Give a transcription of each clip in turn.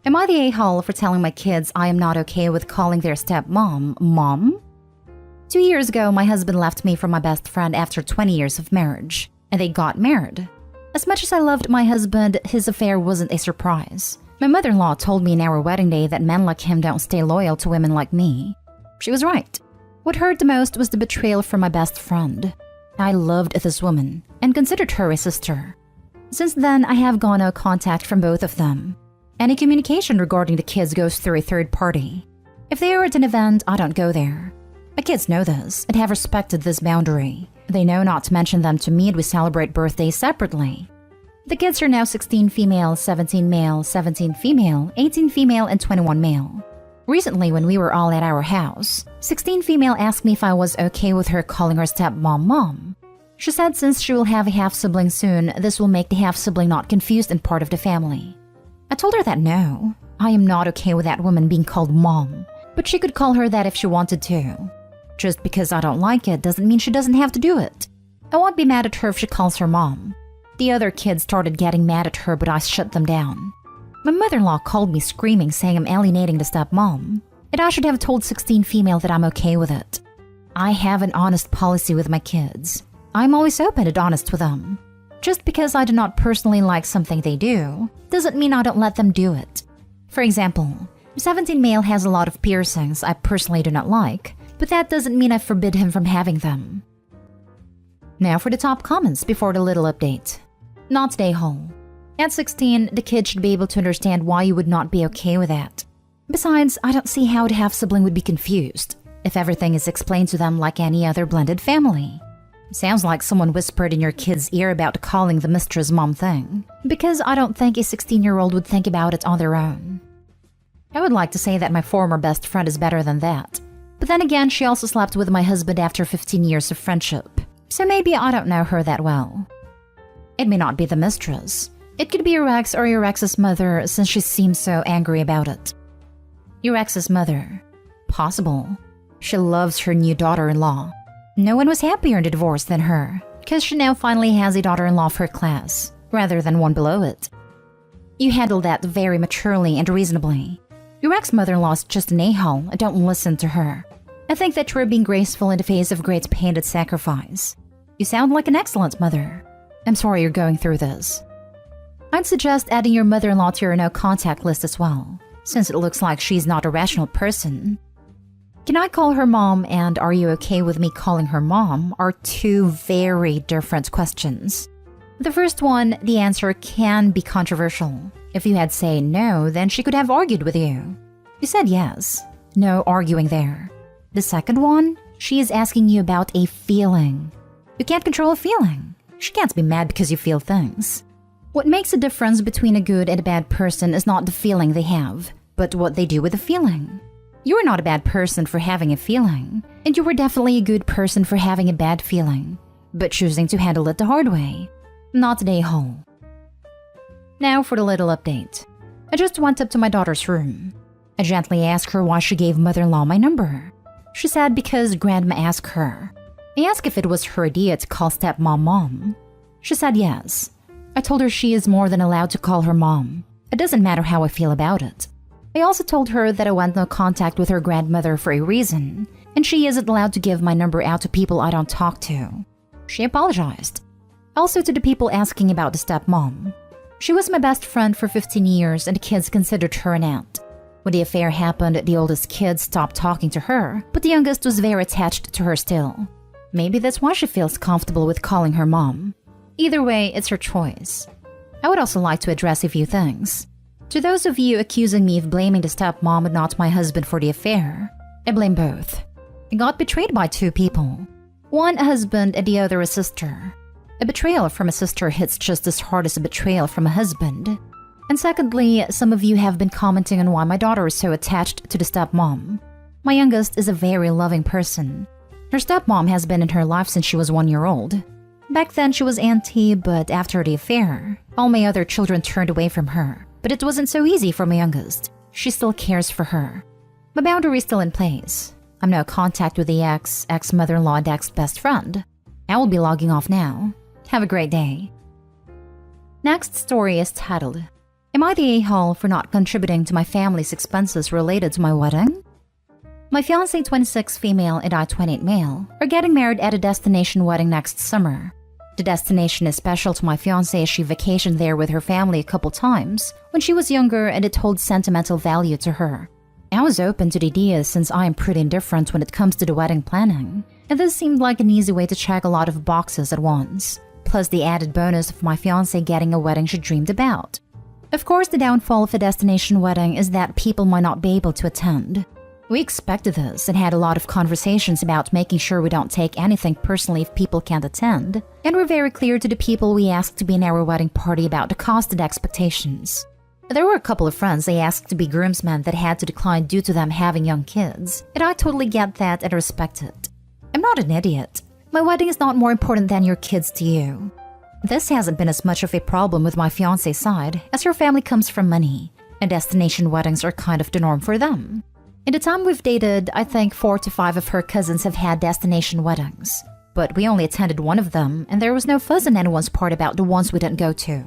Am I the a-hole for telling my kids I am not okay with calling their stepmom Mom? 2 years ago, my husband left me for my best friend after 20 years of marriage, and they got married. As much as I loved my husband, his affair wasn't a surprise. My mother-in-law told me in our wedding day that men like him don't stay loyal to women like me. She was right. What hurt the most was the betrayal from my best friend. I loved this woman and considered her a sister. Since then, I have gone no contact from both of them. Any communication regarding the kids goes through a third party. If they are at an event, I don't go there. My kids know this and have respected this boundary. They know not to mention them to me, and we celebrate birthdays separately. The kids are now 16 female, 17 male, 17 female, 18 female, and 21 male. Recently, when we were all at our house, 16 female asked me if I was okay with her calling her stepmom Mom. She said since she will have a half-sibling soon, this will make the half-sibling not confused and part of the family. I told her that no, I am not okay with that woman being called Mom, but she could call her that if she wanted to. Just because I don't like it doesn't mean she doesn't have to do it. I won't be mad at her if she calls her Mom. The other kids started getting mad at her, but I shut them down. My mother-in-law called me screaming, saying I'm alienating the stepmom, and I should have told 16 female that I'm okay with it. I have an honest policy with my kids. I'm always open and honest with them. Just because I do not personally like something they do, doesn't mean I don't let them do it. For example, 17 male has a lot of piercings I personally do not like, but that doesn't mean I forbid him from having them. Now for the top comments before the little update. Not today, hole. At 16, the kid should be able to understand why you would not be okay with that. Besides, I don't see how the half-sibling would be confused if everything is explained to them like any other blended family. Sounds like someone whispered in your kid's ear about calling the mistress Mom thing, because I don't think a 16-year-old would think about it on their own. I would like to say that my former best friend is better than that, but then again, she also slept with my husband after 15 years of friendship, so maybe I don't know her that well. It may not be the mistress. It could be your ex or your ex's mother, since she seems so angry about it. Your ex's mother. Possible. She loves her new daughter-in-law. No one was happier in the divorce than her, because she now finally has a daughter-in-law of her class, rather than one below it. You handled that very maturely and reasonably. Your ex-mother-in-law is just an a-hole, and don't listen to her. I think that you are being graceful in the face of great pain and sacrifice. You sound like an excellent mother. I'm sorry you're going through this. I'd suggest adding your mother-in-law to your no-contact list as well, since it looks like she's not a rational person. Can I call her Mom and are you okay with me calling her Mom are two very different questions. The first one, the answer can be controversial. If you had said no, then she could have argued with you. You said yes. No arguing there. The second one, she is asking you about a feeling. You can't control a feeling. She can't be mad because you feel things. What makes a difference between a good and a bad person is not the feeling they have, but what they do with the feeling. You are not a bad person for having a feeling, and you were definitely a good person for having a bad feeling, but choosing to handle it the hard way. Not today, hole. Now for the little update. I just went up to my daughter's room. I gently asked her why she gave mother-in-law my number. She said because grandma asked her. I asked if it was her idea to call stepmom Mom. She said yes. I told her she is more than allowed to call her Mom. It doesn't matter how I feel about it. I also told her that I want no contact with her grandmother for a reason, and she isn't allowed to give my number out to people I don't talk to. She apologized. Also to the people asking about the stepmom. She was my best friend for 15 years and the kids considered her an aunt. When the affair happened, the oldest kid stopped talking to her, but the youngest was very attached to her still. Maybe that's why she feels comfortable with calling her Mom. Either way, it's her choice. I would also like to address a few things. To those of you accusing me of blaming the stepmom and not my husband for the affair, I blame both. I got betrayed by two people. One a husband and the other a sister. A betrayal from a sister hits just as hard as a betrayal from a husband. And secondly, some of you have been commenting on why my daughter is so attached to the stepmom. My youngest is a very loving person. Her stepmom has been in her life since she was 1 year old. Back then she was auntie, but after the affair, all my other children turned away from her. But it wasn't so easy for my youngest. She still cares for her. My boundary is still in place. I'm no contact with the ex-mother-in-law and ex-best friend. I will be logging off now. Have a great day. Next story is titled, Am I the a-hole for not contributing to my family's expenses related to my wedding? My fiancé, 26 female, and I, 28 male, are getting married at a destination wedding next summer. The destination is special to my fiancé as she vacationed there with her family a couple times when she was younger, and it holds sentimental value to her. I was open to the idea since I am pretty indifferent when it comes to the wedding planning, and this seemed like an easy way to check a lot of boxes at once, plus the added bonus of my fiancé getting a wedding she dreamed about. Of course, the downfall of a destination wedding is that people might not be able to attend. We expected this and had a lot of conversations about making sure we don't take anything personally if people can't attend, and we're very clear to the people we asked to be in our wedding party about the cost and expectations. There were a couple of friends I asked to be groomsmen that had to decline due to them having young kids, and I totally get that and respect it. I'm not an idiot. My wedding is not more important than your kids to you. This hasn't been as much of a problem with my fiancé's side, as her family comes from money, and destination weddings are kind of the norm for them. In the time we've dated, I think 4 to 5 of her cousins have had destination weddings, but we only attended one of them, and there was no fuss on anyone's part about the ones we didn't go to.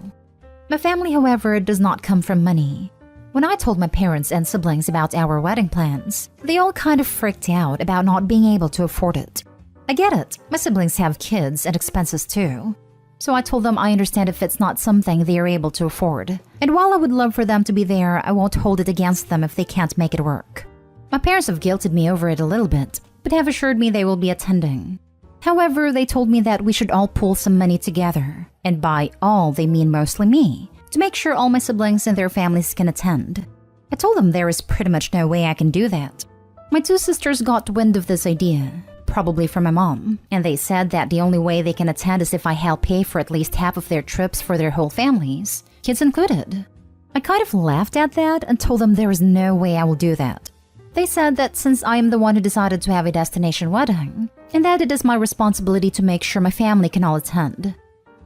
My family, however, does not come from money. When I told my parents and siblings about our wedding plans, they all kind of freaked out about not being able to afford it. I get it, my siblings have kids and expenses too. So I told them I understand if it's not something they are able to afford. And while I would love for them to be there, I won't hold it against them if they can't make it work. My parents have guilted me over it a little bit, but have assured me they will be attending. However, they told me that we should all pool some money together, and by all they mean mostly me, to make sure all my siblings and their families can attend. I told them there is pretty much no way I can do that. My 2 sisters got wind of this idea, probably from my mom, and they said that the only way they can attend is if I help pay for at least half of their trips for their whole families, kids included. I kind of laughed at that and told them there is no way I will do that. They said that since I am the one who decided to have a destination wedding, and that it is my responsibility to make sure my family can all attend.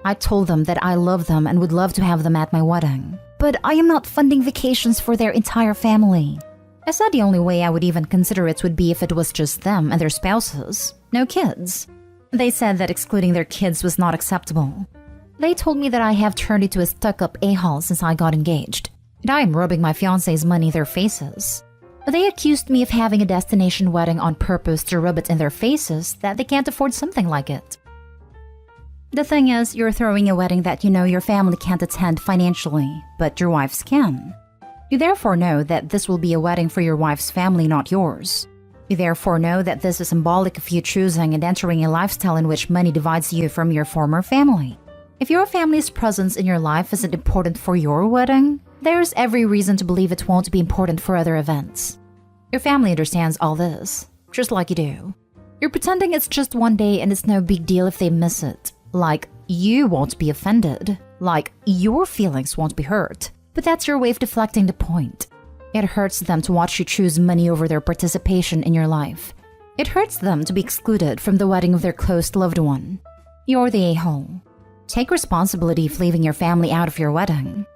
I told them that I love them and would love to have them at my wedding, but I am not funding vacations for their entire family. I said the only way I would even consider it would be if it was just them and their spouses, no kids. They said that excluding their kids was not acceptable. They told me that I have turned into a stuck-up a-hole since I got engaged, and I am rubbing my fiancé's money in their faces. They accused me of having a destination wedding on purpose to rub it in their faces that they can't afford something like it. The thing is, you're throwing a wedding that you know your family can't attend financially, but your wife's can. You therefore know that this will be a wedding for your wife's family, not yours. You therefore know that this is symbolic of you choosing and entering a lifestyle in which money divides you from your former family. If your family's presence in your life isn't important for your wedding, there's every reason to believe it won't be important for other events. Your family understands all this, just like you do. You're pretending it's just one day and it's no big deal if they miss it. Like, you won't be offended. Like, your feelings won't be hurt. But that's your way of deflecting the point. It hurts them to watch you choose money over their participation in your life. It hurts them to be excluded from the wedding of their close loved one. You're the a-hole. Take responsibility for leaving your family out of your wedding.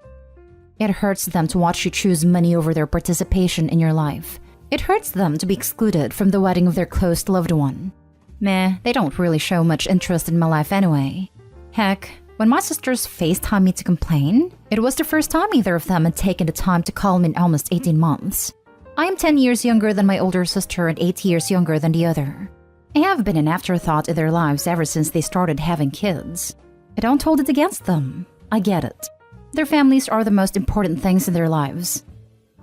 It hurts them to watch you choose money over their participation in your life. It hurts them to be excluded from the wedding of their close loved one. Meh, they don't really show much interest in my life anyway. Heck, when my sisters FaceTime me to complain, it was the first time either of them had taken the time to call me in almost 18 months. I am 10 years younger than my older sister and 8 years younger than the other. I have been an afterthought in their lives ever since they started having kids. I don't hold it against them. I get it. Their families are the most important things in their lives.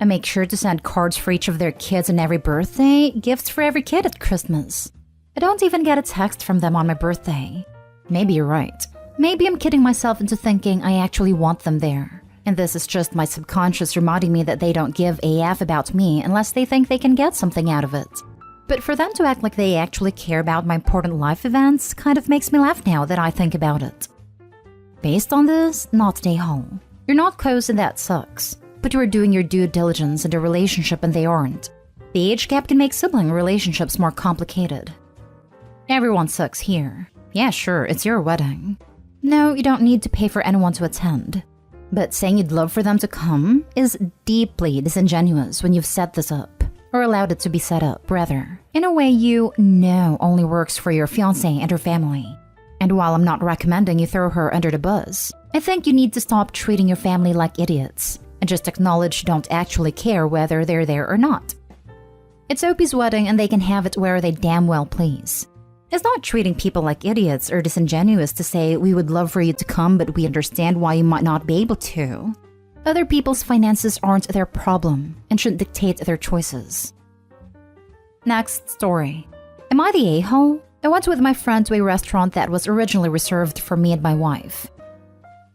I make sure to send cards for each of their kids on every birthday, gifts for every kid at Christmas. I don't even get a text from them on my birthday. Maybe you're right. Maybe I'm kidding myself into thinking I actually want them there. And this is just my subconscious reminding me that they don't give a f about me unless they think they can get something out of it. But for them to act like they actually care about my important life events kind of makes me laugh now that I think about it. Based on this, not an a-hole. You're not close and that sucks. But you are doing your due diligence in the relationship and they aren't. The age gap can make sibling relationships more complicated. Everyone sucks here. Yeah, sure, it's your wedding. No, you don't need to pay for anyone to attend. But saying you'd love for them to come is deeply disingenuous when you've set this up, or allowed it to be set up, rather, in a way you know only works for your fiancé and her family. And while I'm not recommending you throw her under the bus, I think you need to stop treating your family like idiots and just acknowledge you don't actually care whether they're there or not. It's Opie's wedding and they can have it where they damn well please. It's not treating people like idiots or disingenuous to say we would love for you to come but we understand why you might not be able to. Other people's finances aren't their problem and shouldn't dictate their choices. Next story. Am I the a-hole? I went with my friend to a restaurant that was originally reserved for me and my wife.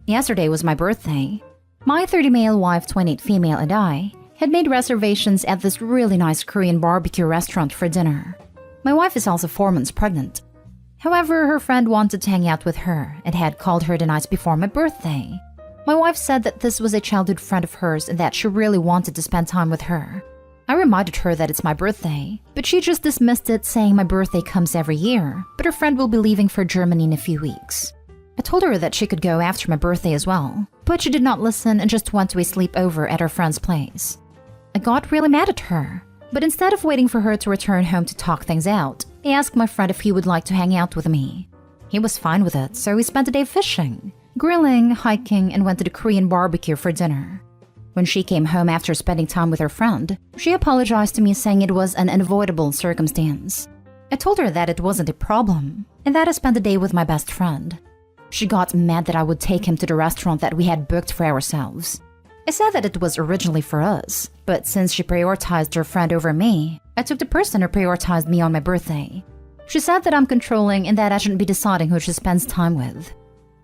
Yesterday was my birthday. My 30 male wife, 28 female and I had made reservations at this really nice Korean barbecue restaurant for dinner. My wife is also 4 months pregnant. However, her friend wanted to hang out with her and had called her the night before my birthday. My wife said that this was a childhood friend of hers and that she really wanted to spend time with her. I reminded her that it's my birthday, but she just dismissed it, saying my birthday comes every year, but her friend will be leaving for Germany in a few weeks. I told her that she could go after my birthday as well, but she did not listen and just went to a sleepover at her friend's place. I got really mad at her. But instead of waiting for her to return home to talk things out, I asked my friend if he would like to hang out with me. He was fine with it, so we spent the day fishing, grilling, hiking, and went to the Korean barbecue for dinner. When she came home after spending time with her friend, she apologized to me saying it was an unavoidable circumstance. I told her that it wasn't a problem, and that I spent the day with my best friend. She got mad that I would take him to the restaurant that we had booked for ourselves. I said that it was originally for us, but since she prioritized her friend over me, I took the person who prioritized me on my birthday. She said that I'm controlling and that I shouldn't be deciding who she spends time with.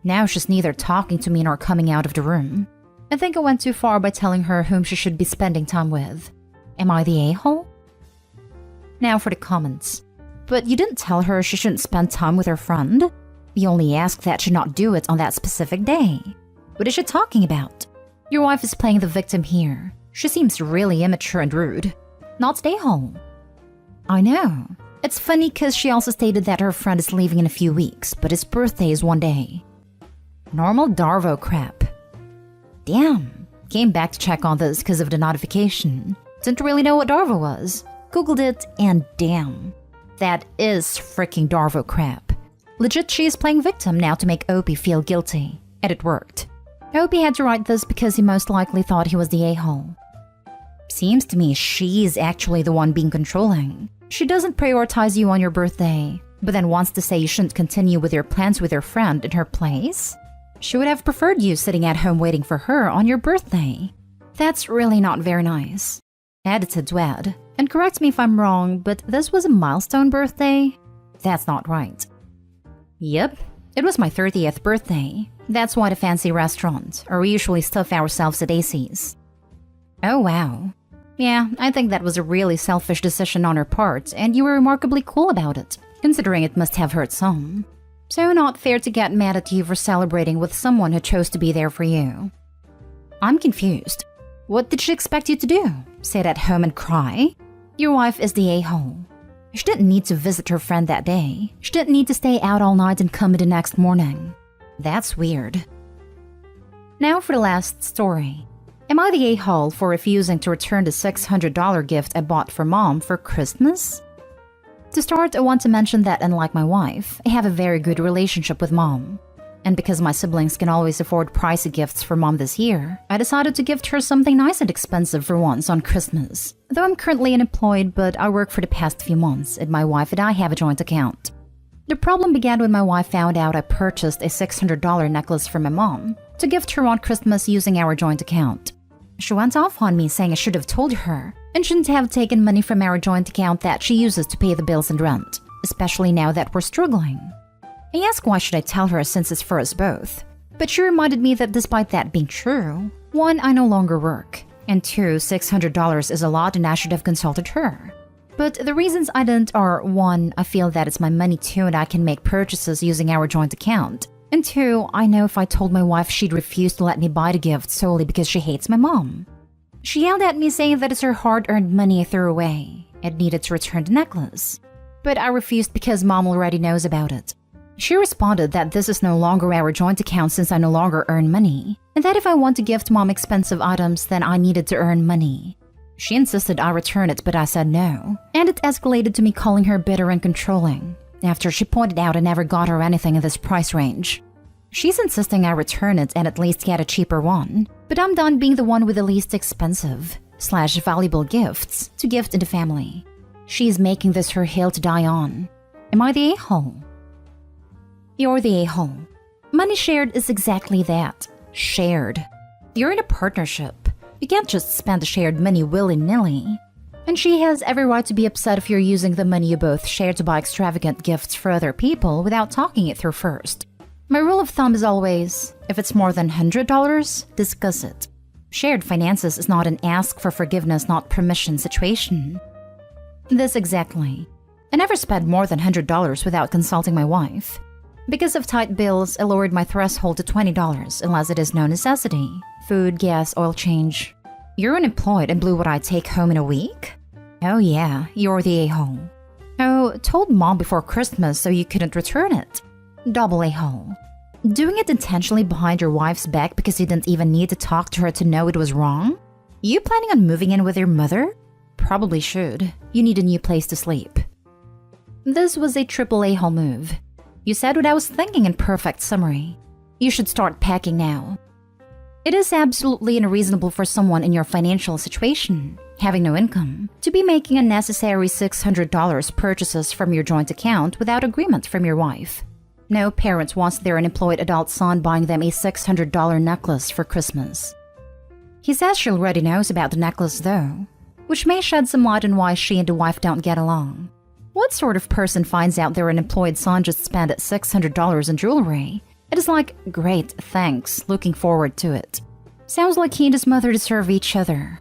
Now she's neither talking to me nor coming out of the room. I think I went too far by telling her whom she should be spending time with. Am I the a-hole? Now for the comments. But you didn't tell her she shouldn't spend time with her friend? You only asked that she not do it on that specific day. What is she talking about? Your wife is playing the victim here. She seems really immature and rude. Not stay home. I know. It's funny because she also stated that her friend is leaving in a few weeks, but his birthday is one day. Normal Darvo crap. Damn. Came back to check on this because of the notification. Didn't really know what Darvo was. Googled it and damn. That is freaking Darvo crap. Legit, she is playing victim now to make Opie feel guilty. And it worked. Opie had to write this because he most likely thought he was the a-hole. Seems to me she's actually the one being controlling. She doesn't prioritize you on your birthday, but then wants to say you shouldn't continue with your plans with your friend in her place. She would have preferred you sitting at home waiting for her on your birthday. That's really not very nice. Edited to add, and correct me if I'm wrong, but this was a milestone birthday? That's not right. Yep, it was my 30th birthday. That's why the fancy restaurant, or we usually stuff ourselves at AC's. Oh wow. Yeah, I think that was a really selfish decision on her part, and you were remarkably cool about it, considering it must have hurt some. So not fair to get mad at you for celebrating with someone who chose to be there for you. I'm confused. What did she expect you to do? Sit at home and cry? Your wife is the a-hole. She didn't need to visit her friend that day. She didn't need to stay out all night and come in the next morning. That's weird. Now for the last story. Am I the a-hole for refusing to return the $600 gift I bought for Mom for Christmas? To start, I want to mention that unlike my wife, I have a very good relationship with Mom. And because my siblings can always afford pricey gifts for Mom this year, I decided to gift her something nice and expensive for once on Christmas. Though I'm currently unemployed, but I work for the past few months, and my wife and I have a joint account. The problem began when my wife found out I purchased a $600 necklace for my mom to gift her on Christmas using our joint account. She went off on me saying I should have told her and shouldn't have taken money from our joint account that she uses to pay the bills and rent, especially now that we're struggling. I asked why should I tell her since it's for us both, but she reminded me that despite that being true, 1, I no longer work, and 2, $600 is a lot and I should have consulted her. But the reasons I didn't are 1, I feel that it's my money too and I can make purchases using our joint account. And 2, I know if I told my wife she'd refuse to let me buy the gift solely because she hates my mom. She yelled at me saying that it's her hard-earned money I threw away and needed to return the necklace. But I refused because Mom already knows about it. She responded that this is no longer our joint account since I no longer earn money, and that if I want to gift Mom expensive items then I needed to earn money. She insisted I return it, but I said no, and it escalated to me calling her bitter and controlling, after she pointed out I never got her anything in this price range. She's insisting I return it and at least get a cheaper one, but I'm done being the one with the least expensive / valuable gifts to gift in the family. She's making this her hill to die on. Am I the a-hole? You're the a-hole. Money shared is exactly that. Shared. You're in a partnership. You can't just spend the shared money willy-nilly. And she has every right to be upset if you're using the money you both share to buy extravagant gifts for other people without talking it through first. My rule of thumb is always, if it's more than $100, discuss it. Shared finances is not an ask for forgiveness, not permission situation. This exactly. I never spent more than $100 without consulting my wife. Because of tight bills, I lowered my threshold to $20 unless it is no necessity. Food, gas, oil change. You're unemployed and blew what I take home in a week? Oh yeah, you're the a-hole. Oh, told mom before Christmas so you couldn't return it. Double a-hole. Doing it intentionally behind your wife's back because you didn't even need to talk to her to know it was wrong? You planning on moving in with your mother? Probably should. You need a new place to sleep. This was a triple a-hole move. You said what I was thinking in perfect summary. You should start packing now. It is absolutely unreasonable for someone in your financial situation, having no income, to be making unnecessary $600 purchases from your joint account without agreement from your wife. No parent wants their unemployed adult son buying them a $600 necklace for Christmas. He says she already knows about the necklace though, which may shed some light on why she and the wife don't get along. What sort of person finds out their unemployed son just spent $600 on jewelry? It is like, great, thanks, looking forward to it. Sounds like he and his mother deserve each other.